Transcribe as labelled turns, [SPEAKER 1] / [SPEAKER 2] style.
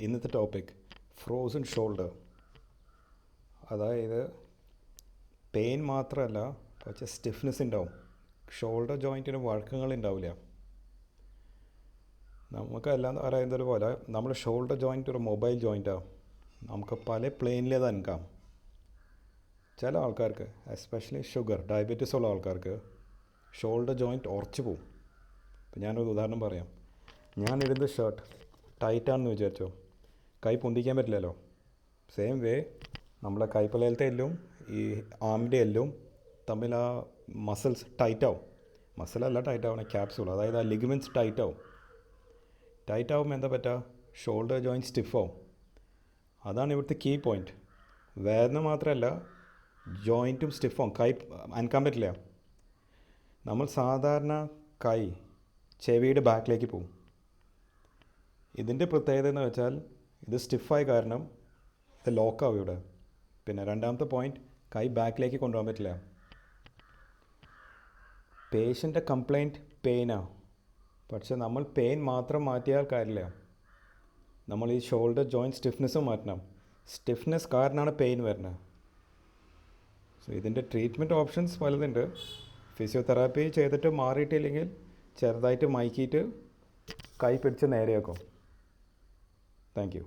[SPEAKER 1] ഇന്നത്തെ topic frozen shoulder. അതായത് pain മാത്രമല്ല, പക്ഷേ സ്റ്റിഫ്നെസ് ഉണ്ടാവും. ഷോൾഡർ ജോയിൻറ്റിന് വഴക്കങ്ങളുണ്ടാവില്ല. നമുക്കെല്ലാം അറിയുന്നത് പോലെ നമ്മുടെ ഷോൾഡർ ജോയിൻറ്റ് ഒരു മൊബൈൽ ജോയിൻറ്റാണ്. നമുക്ക് പല പ്ലെയിനിലേ നനക്കാം. ചില ആൾക്കാർക്ക്, എസ്പെഷ്യലി ഷുഗർ ഡയബറ്റീസ് ഉള്ള ആൾക്കാർക്ക് ഷോൾഡർ ജോയിൻറ്റ് ഉറച്ചു പോവും. ഇപ്പം ഞാനൊരു ഉദാഹരണം പറയാം. ഞാനിടുന്ന ഷർട്ട് ടൈറ്റാണെന്ന് വിചാരിച്ചോ, കൈ പൊന്തിക്കാൻ പറ്റില്ലല്ലോ. സെയിം വേ നമ്മളെ കൈപ്പലയിലത്തെ എല്ലും ഈ ആമിൻ്റെ എല്ലും തമ്മിൽ ആ മസിൽസ് ടൈറ്റാവും. മസിലല്ല ടൈറ്റാവണേ, ക്യാപ്സൂൾ, അതായത് ആ ലിഗമെൻറ്റ്സ് ടൈറ്റാവും. ടൈറ്റാവുമ്പോൾ എന്താ പറ്റുക? ഷോൾഡർ ജോയിൻറ്റ് സ്റ്റിഫാവും. അതാണ് ഇവിടുത്തെ കീ പോയിൻറ്റ്. വേദന മാത്രമല്ല, ജോയിൻറ്റും സ്റ്റിഫാവും. കൈ അനക്കാൻ പറ്റില്ല. നമ്മൾ സാധാരണ കൈ ചെവിയുടെ ബാക്കിലേക്ക് പോവും. ഇതിൻ്റെ പ്രത്യേകത എന്ന് വെച്ചാൽ ഇത് സ്റ്റിഫായ കാരണം ഇത് ലോക്കാവും ഇവിടെ. പിന്നെ രണ്ടാമത്തെ പോയിൻറ്റ്, കൈ ബാക്കിലേക്ക് കൊണ്ടുപോകാൻ പറ്റില്ല. പേഷ്യൻ്റെ കംപ്ലൈൻറ്റ് പെയിനാണ്. പക്ഷെ നമ്മൾ പെയിൻ മാത്രം മാറ്റിയാൽ കാര്യമില്ല. നമ്മൾ ഈ ഷോൾഡർ ജോയിൻറ്റ് സ്റ്റിഫ്നെസ്സും മാറ്റണം. സ്റ്റിഫ്നെസ് കാരണമാണ് പെയിൻ വരുന്നത്. സോ ഇതിൻ്റെ ട്രീറ്റ്മെൻറ്റ് ഓപ്ഷൻസ് പലതുണ്ട്. ഫിസിയോതെറാപ്പി ചെയ്തിട്ട് മാറിയിട്ടില്ലെങ്കിൽ ചെറുതായിട്ട് മയക്കിയിട്ട് കൈ പിടിച്ച് നേരെയാക്കും. Thank you.